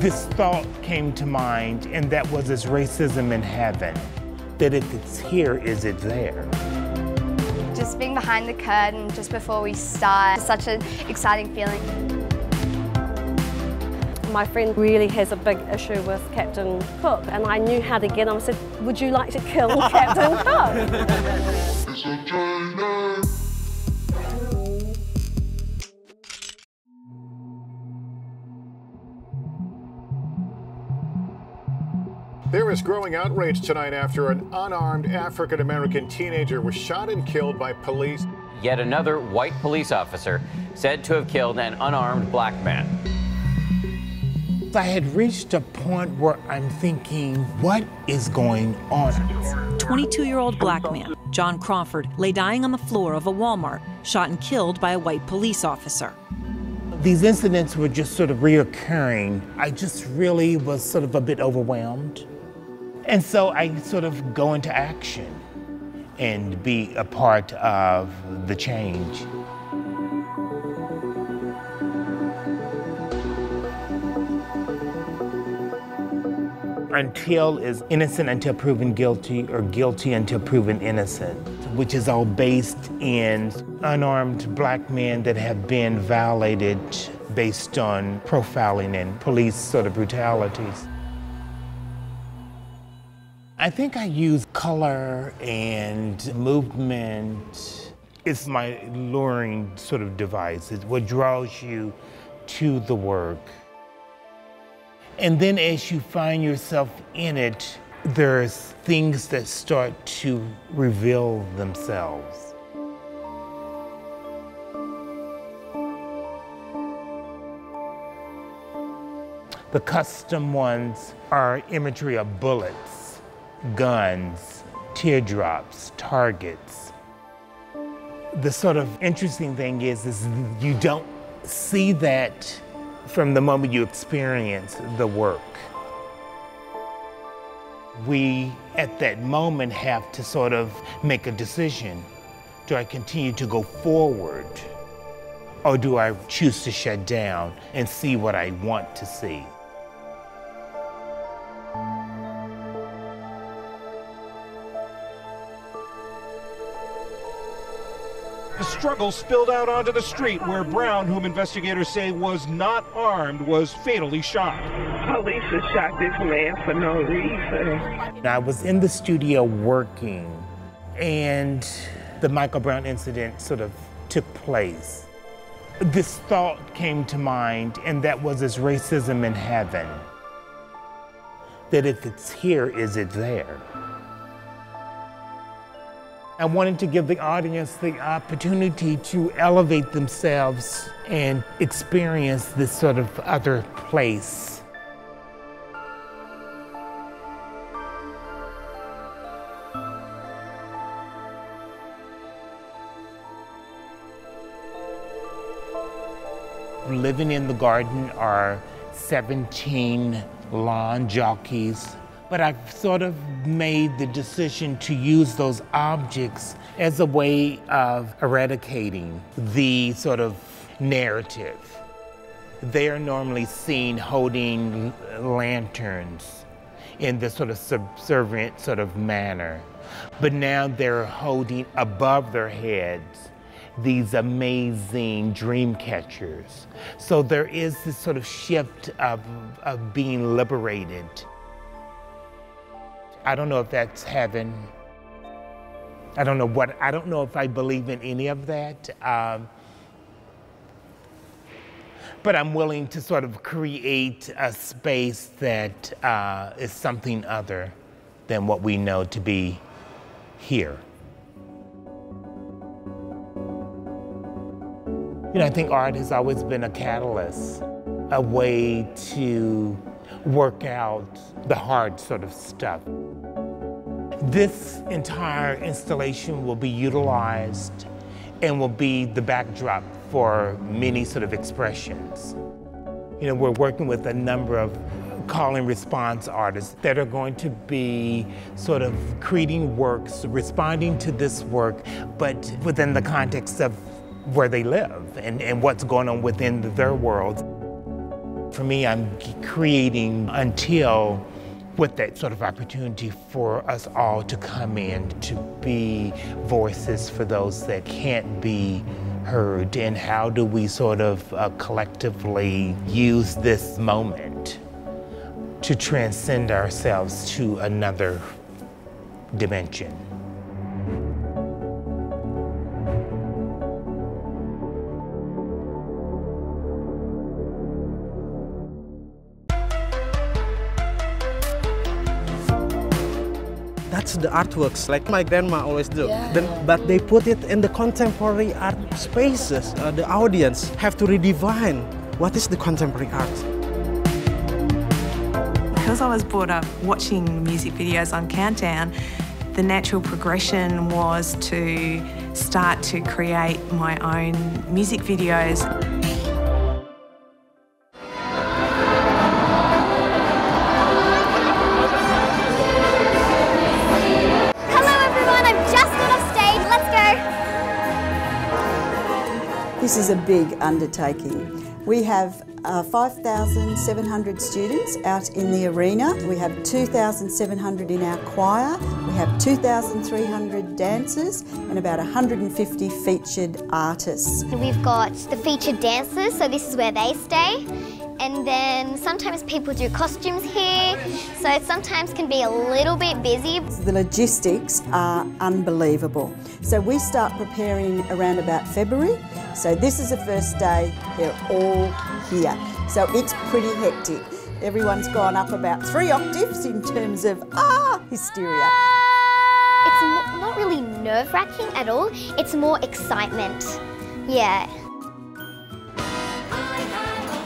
This thought came to mind, and that was, is racism in heaven? That if it's here, is it there? Just being behind the curtain just before we start is such an exciting feeling. My friend really has a big issue with Captain Cook, and I knew how to get him. I said, would you like to kill Captain Cook? There is growing outrage tonight after an unarmed African-American teenager was shot and killed by police. Yet another white police officer said to have killed an unarmed black man. I had reached a point where I'm thinking, what is going on? 22-year-old black man, John Crawford, lay dying on the floor of a Walmart, shot and killed by a white police officer. These incidents were just sort of reoccurring. I just really was sort of a bit overwhelmed. And so I sort of go into action and be a part of the change. Until is innocent until proven guilty, or guilty until proven innocent, which is all based in unarmed black men that have been violated based on profiling and police sort of brutalities. I think I use color and movement. It's my luring sort of device. It's what draws you to the work. And then as you find yourself in it, there's things that start to reveal themselves. The custom ones are imagery of bullets, guns, teardrops, targets. The sort of interesting thing is you don't see that from the moment you experience the work. We, at that moment, have to sort of make a decision. Do I continue to go forward, or do I choose to shut down and see what I want to see? The struggle spilled out onto the street where Brown, whom investigators say was not armed, was fatally shot. Police have shot this man for no reason. I was in the studio working, and the Michael Brown incident sort of took place. This thought came to mind, and that was, is racism in heaven? That if it's here, is it there? I wanted to give the audience the opportunity to elevate themselves and experience this sort of other place. Living in the garden are 17 lawn jockeys. But I've sort of made the decision to use those objects as a way of eradicating the sort of narrative. They are normally seen holding lanterns in this sort of subservient sort of manner. But now they're holding above their heads these amazing dream catchers. So there is this sort of shift of being liberated. I don't know if that's heaven. I don't know if I believe in any of that. But I'm willing to sort of create a space that is something other than what we know to be here. You know, I think art has always been a catalyst, a way to work out the hard sort of stuff. This entire installation will be utilized and will be the backdrop for many sort of expressions. You know, we're working with a number of call and response artists that are going to be sort of creating works, responding to this work, but within the context of where they live and what's going on within their world. For me, I'm creating until with that sort of opportunity for us all to come in, to be voices for those that can't be heard, and how do we sort of collectively use this moment to transcend ourselves to another dimension. That's the artworks, like my grandma always do. But they put it in the contemporary art spaces. The audience have to redefine what is the contemporary art. Because I was brought up watching music videos on Countdown, the natural progression was to start to create my own music videos. This is a big undertaking. We have 5,700 students out in the arena. We have 2,700 in our choir. We have 2,300 dancers and about 150 featured artists. We've got the featured dancers, so this is where they stay. And then sometimes people do costumes here, so it sometimes can be a little bit busy. The logistics are unbelievable. So we start preparing around about February. So this is the first day, they're all here. So it's pretty hectic. Everyone's gone up about 3 octaves in terms of, hysteria. It's not really nerve-wracking at all, it's more excitement. Yeah.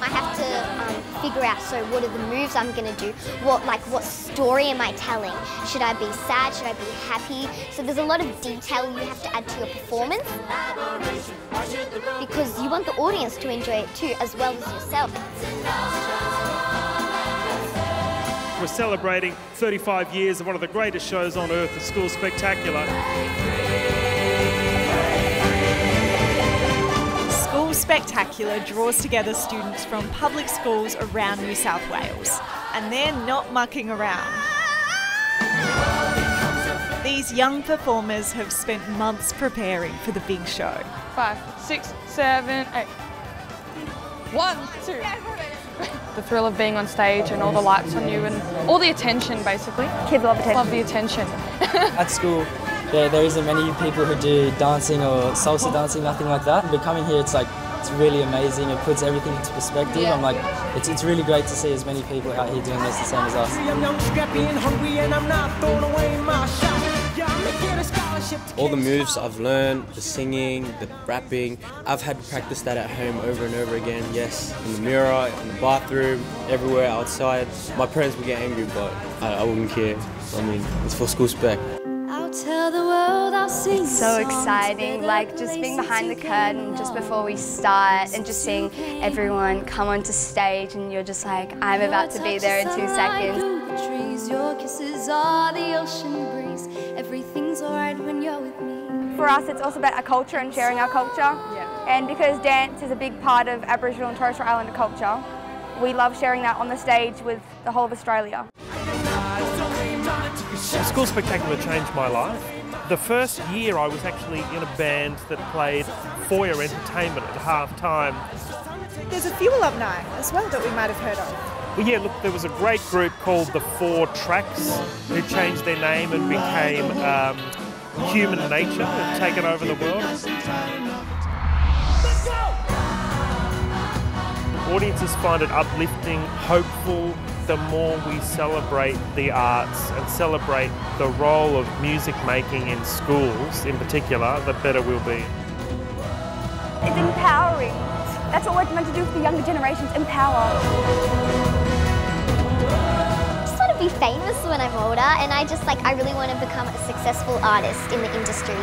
I have to figure out, so what are the moves I'm going to do? What story am I telling? Should I be sad? Should I be happy? So there's a lot of detail you have to add to your performance because you want the audience to enjoy it too, as well as yourself. We're celebrating 35 years of one of the greatest shows on earth, the School Spectacular. School Spectacular draws together students from public schools around New South Wales, and they're not mucking around. These young performers have spent months preparing for the big show. 5, 6, 7, 8. 1, 2. The thrill of being on stage and all the lights on you and all the attention, basically. Kids love attention. Love the attention. At school, there isn't many people who do dancing or salsa dancing, nothing like that. But coming here, it's really amazing. It puts everything into perspective. Yeah. I'm like, it's really great to see as many people out here doing this the same as us. All the moves I've learned, the singing, the rapping, I've had to practice that at home over and over again. Yes, in the mirror, in the bathroom, everywhere outside. My parents would get angry, but I wouldn't care. I mean, it's for school spec. It's so exciting, like just being behind the curtain just before we start and just seeing everyone come onto stage and you're just like, I'm about to be there in 2 seconds. Your kisses are the ocean breeze. Everything's alright when you're with me. For us, it's also about our culture and sharing our culture. Yeah. And because dance is a big part of Aboriginal and Torres Strait Islander culture, we love sharing that on the stage with the whole of Australia. The School Spectacular changed my life. The first year I was actually in a band that played foyer entertainment at half-time. There's a fuel up night as well that we might have heard of. Well, yeah, look, there was a great group called the 4 Tracks who changed their name and became Human Nature, have taken over the world. Audiences find it uplifting, hopeful. The more we celebrate the arts and celebrate the role of music making in schools in particular, the better we'll be. It's empowering. That's what we're meant to do for the younger generations, empower. I just want to be famous when I'm older, and I really want to become a successful artist in the industry.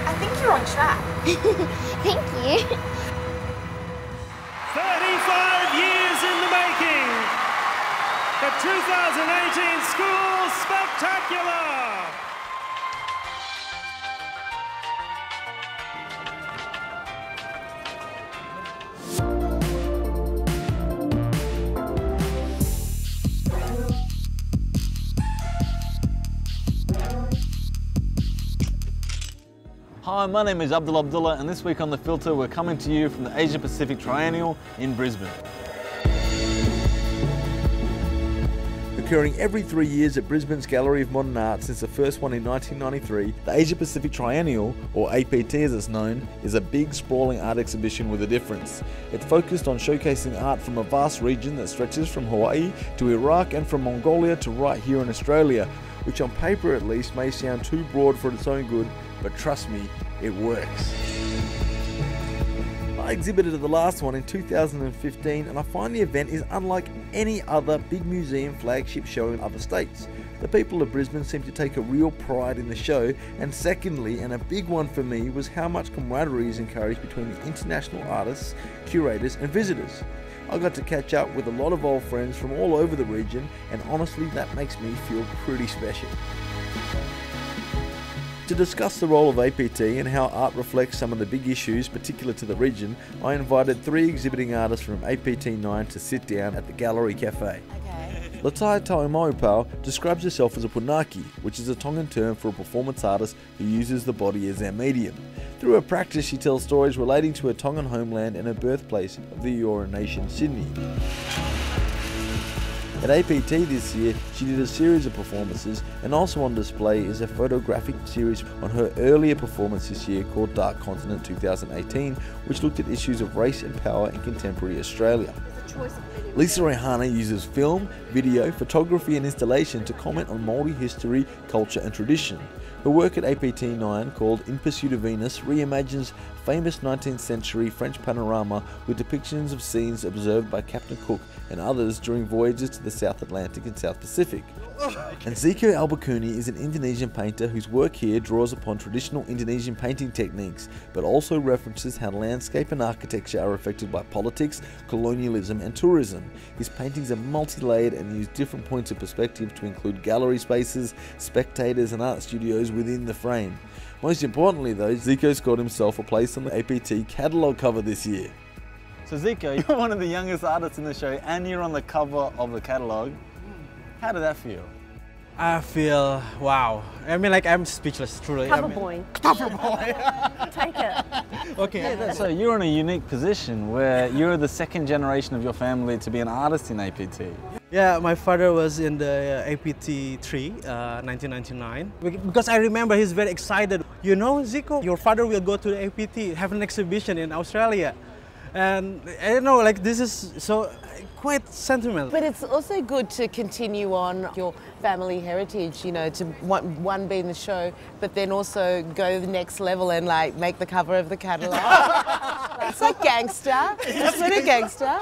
I think you're on track. Thank you. 35 years in the making. The 2018 School Spectacular! Hi, my name is Abdul Abdullah, and this week on The Filter we're coming to you from the Asia Pacific Triennial in Brisbane. Occurring every 3 years at Brisbane's Gallery of Modern Art since the first one in 1993, the Asia Pacific Triennial, or APT as it's known, is a big sprawling art exhibition with a difference. It's focused on showcasing art from a vast region that stretches from Hawaii to Iraq and from Mongolia to right here in Australia, which on paper at least may sound too broad for its own good, but trust me, it works. I exhibited at the last one in 2015 and I find the event is unlike any other big museum flagship show in other states. The people of Brisbane seem to take a real pride in the show, and secondly, and a big one for me, was how much camaraderie is encouraged between the international artists, curators and visitors. I got to catch up with a lot of old friends from all over the region, and honestly that makes me feel pretty special. To discuss the role of APT and how art reflects some of the big issues particular to the region, I invited 3 exhibiting artists from APT9 to sit down at the Gallery Cafe. Latai Taumaupau describes herself as a punaki, which is a Tongan term for a performance artist who uses the body as their medium. Through her practice, she tells stories relating to her Tongan homeland and her birthplace of the Eora Nation, Sydney. At APT this year, she did a series of performances, and also on display is a photographic series on her earlier performance this year called Dark Continent 2018, which looked at issues of race and power in contemporary Australia. Lisa Rehana uses film, video, photography and installation to comment on Māori history, culture and tradition. Her work at APT9, called In Pursuit of Venus, reimagines famous 19th century French panorama with depictions of scenes observed by Captain Cook and others during voyages to the South Atlantic and South Pacific. And Ziko Albakuni is an Indonesian painter whose work here draws upon traditional Indonesian painting techniques, but also references how landscape and architecture are affected by politics, colonialism and tourism. His paintings are multi-layered and use different points of perspective to include gallery spaces, spectators and art studios within the frame. Most importantly though, Ziko scored himself a place on the APT catalogue cover this year. So Ziko, you're one of the youngest artists in the show and you're on the cover of the catalogue. How did that feel? I feel, wow. I mean, like, I'm speechless, truly. Cover boy. Cover boy. Take it. Okay. So you're in a unique position where you're the second generation of your family to be an artist in APT. Yeah, my father was in the APT 3, 1999. Because I remember he's very excited. You know, Ziko, your father will go to the APT, have an exhibition in Australia. And I don't know, like, this is so quite sentimental. But it's also good to continue on your family heritage, you know, to one be in the show, but then also go the next level and like make the cover of the catalogue. It's like gangster. It's sort of gangster.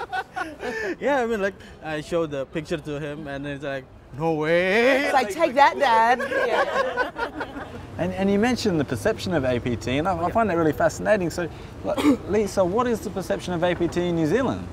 Yeah, I mean, like, I showed the picture to him and it's like, no way. It's like, take that, Dad. Yeah. And you mentioned the perception of APT, and I find that really fascinating. So, Lisa, what is the perception of APT in New Zealand?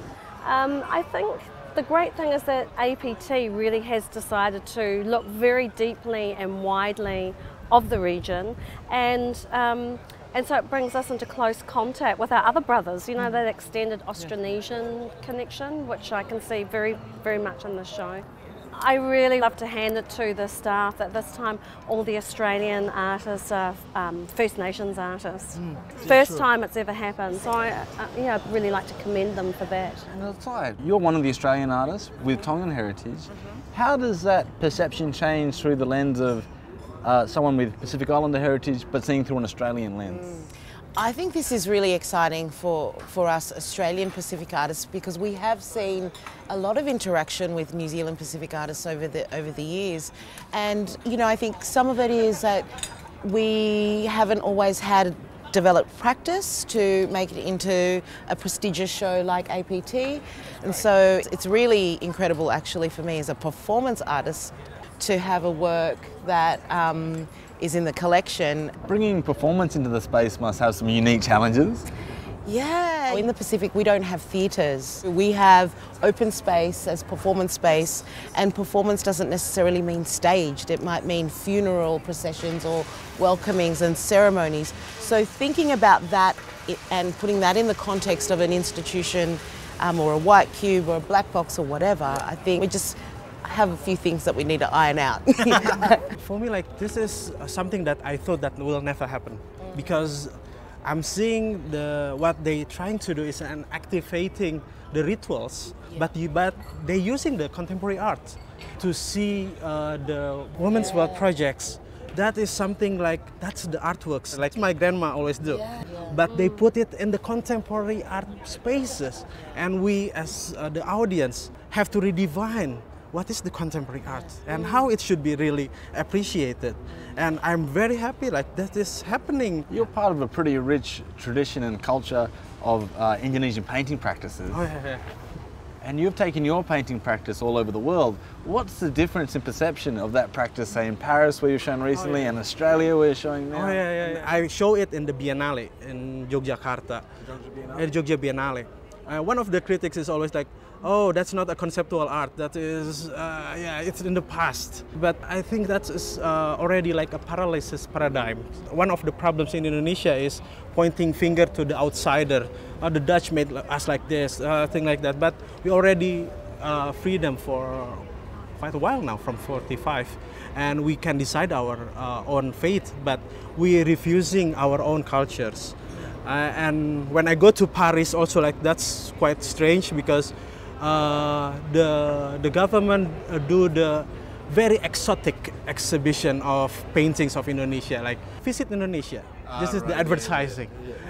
I think the great thing is that APT really has decided to look very deeply and widely of the region, and so it brings us into close contact with our other brothers, you know, that extended Austronesian connection, which I can see very, very much in the show. I really love to hand it to the staff that this time all the Australian artists are First Nations artists. First time it's ever happened, so I really like to commend them for that. And aside, you're one of the Australian artists with Tongan heritage. How does that perception change through the lens of someone with Pacific Islander heritage but seeing through an Australian lens? I think this is really exciting for us Australian Pacific artists, because we have seen a lot of interaction with New Zealand Pacific artists over the years, and you know, I think some of it is that we haven't always had developed practice to make it into a prestigious show like APT, and so it's really incredible actually for me as a performance artist to have a work that is in the collection. Bringing performance into the space must have some unique challenges. Yeah, in the Pacific we don't have theatres. We have open space as performance space, and performance doesn't necessarily mean staged. It might mean funeral processions or welcomings and ceremonies. So thinking about that and putting that in the context of an institution or a white cube or a black box or whatever, I think we're just have a few things that we need to iron out. For me, like, this is something that I thought that will never happen, because I'm seeing what they're trying to do is activating the rituals, but they're using the contemporary art to see the women's world projects. That is something like, that's the artworks, like my grandma always do. But they put it in the contemporary art spaces, and we as the audience have to redefine what is the contemporary art and how it should be really appreciated. And I'm very happy like that is happening. You're part of a pretty rich tradition and culture of Indonesian painting practices. Oh, yeah. And you've taken your painting practice all over the world. What's the difference in perception of that practice, say in Paris where you've shown recently and Australia where you're showing now? Oh, yeah. I show it in the Biennale in Yogyakarta, Jogja Biennale. One of the critics is always like, oh, that's not a conceptual art, that is, it's in the past. But I think that is already like a paralysis paradigm. One of the problems in Indonesia is pointing finger to the outsider. The Dutch made us like this, thing like that. But we already freedom for quite a while now, from 45. And we can decide our own fate, but we're refusing our own cultures. And when I go to Paris also, like, that's quite strange, because the government do the very exotic exhibition of paintings of Indonesia, like visit Indonesia. This is the advertising.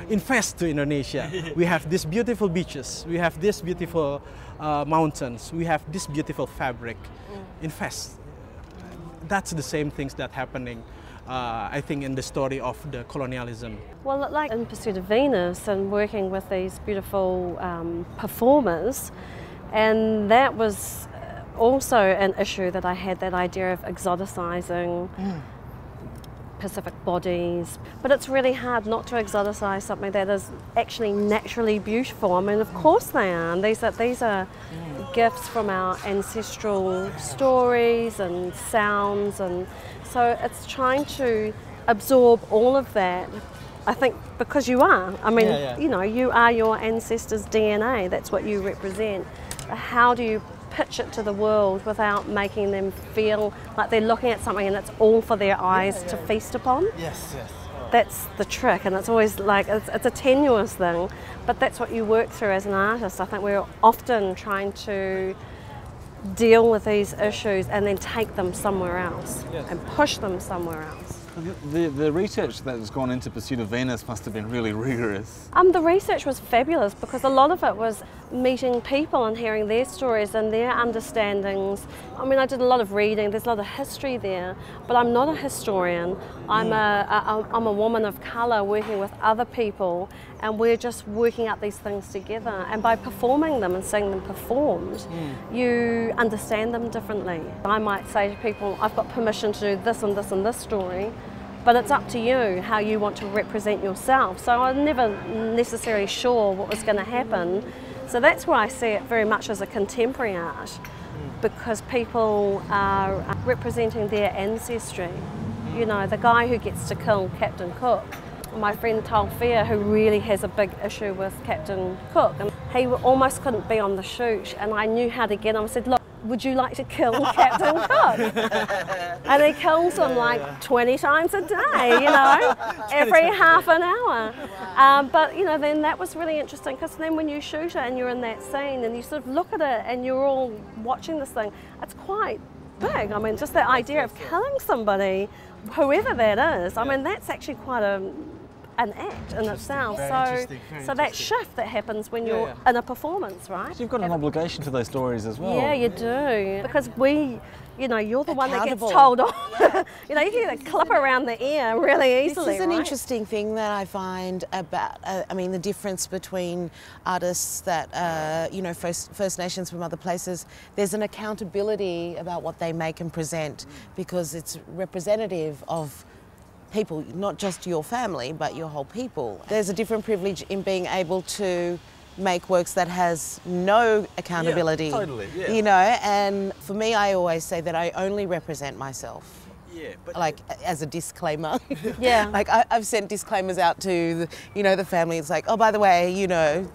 Invest to Indonesia. We have these beautiful beaches. We have these beautiful mountains. We have this beautiful fabric. Invest. That's the same things that happening, I think, in the story of the colonialism. Well, like in Pursuit of Venus and working with these beautiful performers, and that was also an issue that I had, that idea of exoticizing Pacific bodies. But it's really hard not to exoticize something that is actually naturally beautiful. I mean, of course they are. And these are gifts from our ancestral stories and sounds, and so it's trying to absorb all of that. I think because you are. I mean, you know, you are your ancestors' DNA. That's what you represent. How do you pitch it to the world without making them feel like they're looking at something and it's all for their eyes to feast upon? Yes. That's the trick, and it's always like, it's a tenuous thing, but that's what you work through as an artist. I think we're often trying to deal with these issues and then take them somewhere else and push them somewhere else. The research that has gone into Pursuit of Venus must have been really rigorous. The research was fabulous, because a lot of it was meeting people and hearing their stories and their understandings. I mean, I did a lot of reading, there's a lot of history there, but I'm not a historian. I'm a woman of colour working with other people, and we're just working out these things together. And by performing them and seeing them performed, you understand them differently. I might say to people, I've got permission to do this and this and this story, but it's up to you how you want to represent yourself. So I'm never necessarily sure what was going to happen. So that's why I see it very much as a contemporary art, because people are representing their ancestry. You know, the guy who gets to kill Captain Cook, my friend Talfia, who really has a big issue with Captain Cook, and he almost couldn't be on the shoot, and I knew how to get him. I said, look, would you like to kill Captain Cook? And he kills him like 20 times a day, you know, every half an hour. But, you know, then that was really interesting, because then when you shoot it and you're in that scene and you sort of look at it and you're all watching this thing, it's quite big. I mean, just the idea of killing somebody, whoever that is, I mean, that's actually quite an act in itself. So that shift that happens when you're in a performance, right? So you've got an obligation to those stories as well. Yeah, you do. Because you know, you're the one that gets told off. You know, you can get a clip around the ear really easily. This is an interesting thing that I find about, I mean, the difference between artists that, you know, First Nations from other places. There's an accountability about what they make and present, because it's representative of people, not just your family, but your whole people. There's a different privilege in being able to make works that has no accountability. Yeah, totally, yeah. You know, and for me, I always say that I only represent myself. like as a disclaimer. Yeah. Like I've sent disclaimers out to the family. It's like, oh, by the way,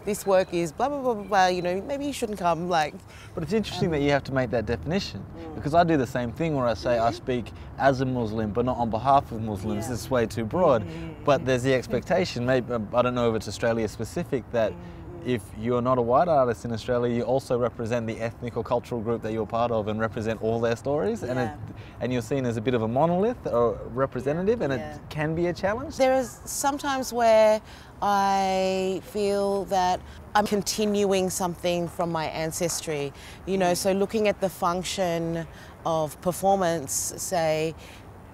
this work is blah blah blah blah blah. Maybe you shouldn't come. Like, but it's interesting that you have to make that definition, because I do the same thing where I say I speak as a Muslim, but not on behalf of Muslims. It's way too broad. But there's the expectation. Maybe I don't know if it's Australia specific that. If you're not a white artist in Australia, you also represent the ethnic or cultural group that you're part of and represent all their stories, and you're seen as a bit of a monolith or representative, and it can be a challenge. There is sometimes where I feel that I'm continuing something from my ancestry, so looking at the function of performance, say,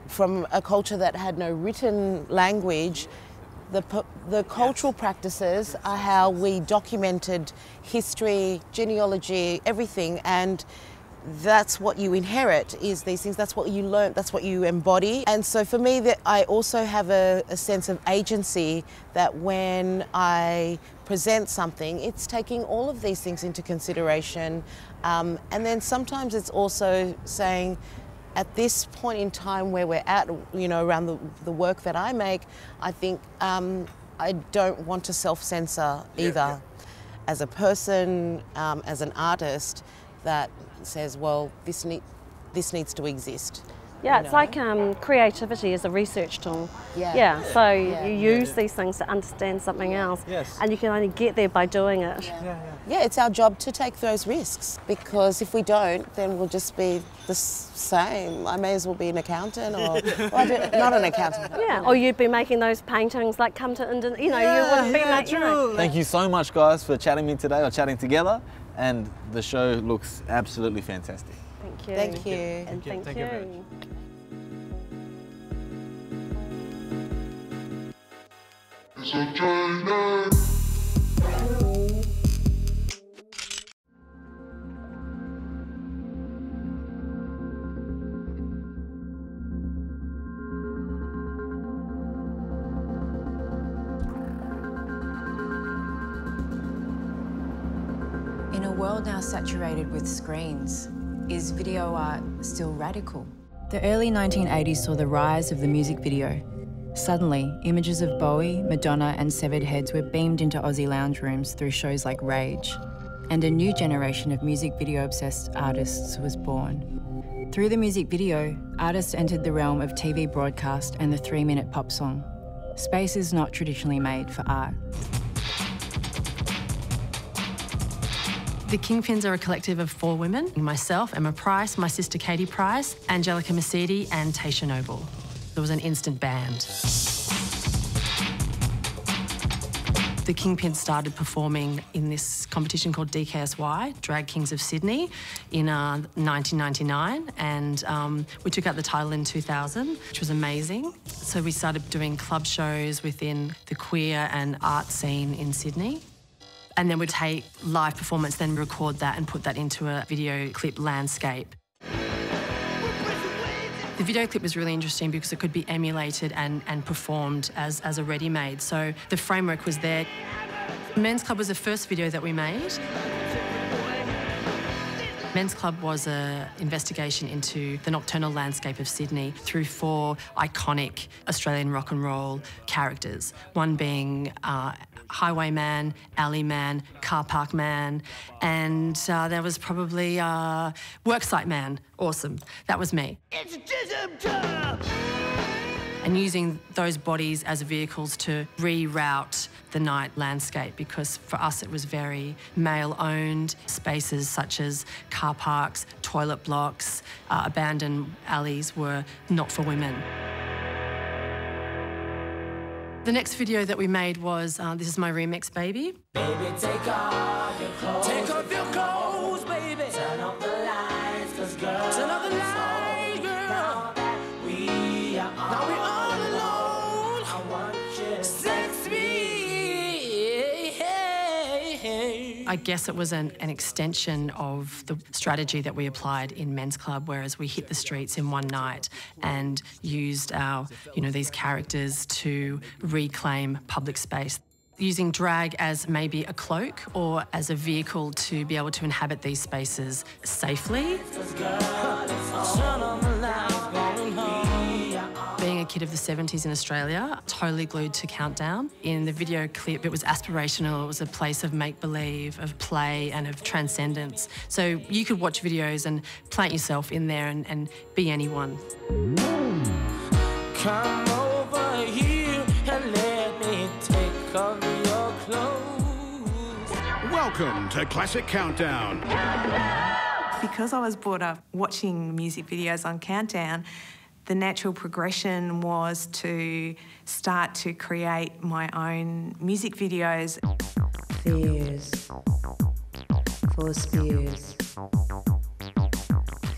from a culture that had no written language. The cultural practices are how we documented history, genealogy, everything, and that's what you inherit, is these things. That's what you learn, that's what you embody. And so for me, that I also have a sense of agency that when I present something, it's taking all of these things into consideration. And then sometimes it's also saying, at this point in time where we're at, around the work that I make, I think I don't want to self-censor either. As a person, as an artist, that says, well, this needs to exist. Yeah, it's like creativity is a research tool. So you use these things to understand something else, and you can only get there by doing it. Yeah, it's our job to take those risks, because if we don't, then we'll just be the same. I may as well be an accountant, or not an accountant. Yeah, or you'd be making those paintings like come to Indonesia. You wouldn't be making. Thank you so much, guys, for chatting me today, or chatting together, and the show looks absolutely fantastic. Thank you. Thank you. And thank you. very much. In a world now saturated with screens, is video art still radical? The early 1980s saw the rise of the music video. Suddenly, images of Bowie, Madonna and severed heads were beamed into Aussie lounge rooms through shows like Rage. And a new generation of music video-obsessed artists was born. Through the music video, artists entered the realm of TV broadcast and the 3-minute pop song. Space is not traditionally made for art. The Kingpins are a collective of 4 women: myself, Emma Price, my sister Katie Price, Angelica Masidi and Tasha Noble. There was an instant band. The Kingpins started performing in this competition called DKSY, Drag Kings of Sydney, in 1999, and we took out the title in 2000, which was amazing. So we started doing club shows within the queer and art scene in Sydney. And then we'd take live performance, then record that and put that into a video clip landscape. The video clip was really interesting because it could be emulated and performed as a ready-made. So the framework was there. Men's Club was the first video that we made. Men's Club was an investigation into the nocturnal landscape of Sydney through 4 iconic Australian rock and roll characters, one being Highwayman, Alleyman, Car Park Man, and there was probably Worksite Man. Awesome. That was me. And using those bodies as vehicles to reroute the night landscape, because for us it was very male-owned. Spaces such as car parks, toilet blocks, abandoned alleys were not for women. The next video that we made was This Is My Remix, Baby. Baby, take off your clothes. Take off your clothes, baby. Turn off the lights, 'cause girl, turn off the lights, girl. Now that we are all alone, I want you to sex me. I guess it was an extension of the strategy that we applied in Men's Club, whereas we hit the streets in one night and used our, these characters to reclaim public space. Using drag as maybe a cloak or as a vehicle to be able to inhabit these spaces safely. Turn on the lights, going home. kid of the 70s in Australia, totally glued to Countdown. In the video clip, it was aspirational. It was a place of make-believe, of play and of transcendence. So you could watch videos and plant yourself in there and be anyone. Come over here and let me take off your clothes. Welcome to Classic Countdown. Because I was brought up watching music videos on Countdown, the natural progression was to start to create my own music videos. Fears for spears.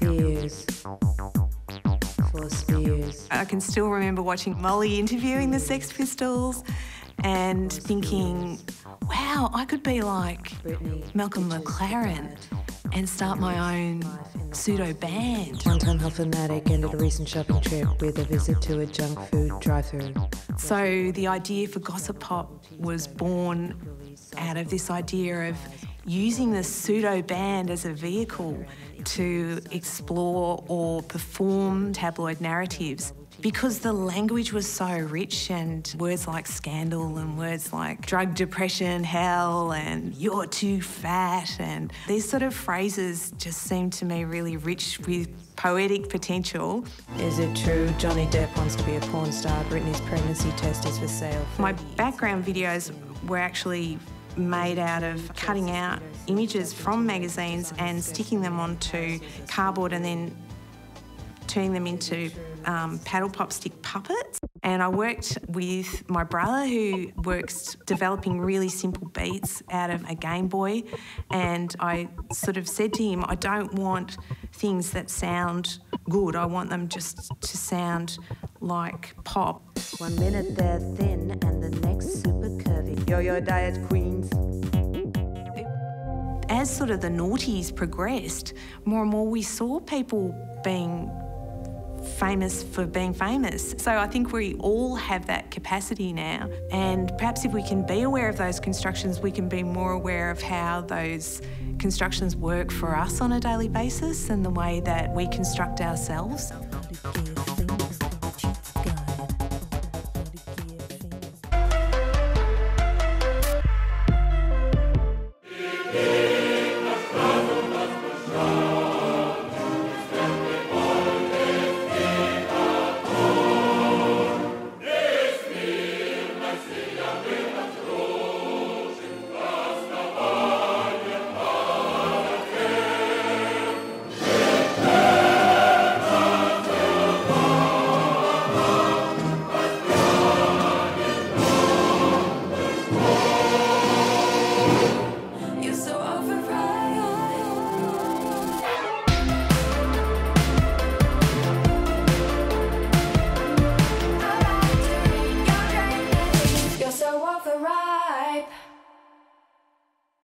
Fears for spears. I can still remember watching Molly interviewing the Sex Pistols and thinking, wow, I could be like Malcolm McLaren and start my own pseudo band. One-time health fanatic ended a recent shopping trip with a visit to a junk food drive-thru. So the idea for Gossip Pop was born out of this idea of using the pseudo band as a vehicle to explore or perform tabloid narratives. Because the language was so rich, and words like scandal and words like drug, depression, hell and you're too fat, and these sort of phrases just seemed to me really rich with poetic potential. Is it true Johnny Depp wants to be a porn star? Britney's pregnancy test is for sale. My background videos were actually made out of cutting out images from magazines and sticking them onto cardboard and then turning them into paddle pop stick puppets. And I worked with my brother, who works developing really simple beats out of a Game Boy, and I sort of said to him, I don't want things that sound good, I want them just to sound like pop. 1 minute they're thin and the next super curvy. Yo-yo diet queens. As sort of the noughties progressed, more and more we saw people being famous for being famous. So I think we all have that capacity now, and perhaps if we can be aware of those constructions, we can be more aware of how those constructions work for us on a daily basis and the way that we construct ourselves. You're so overripe.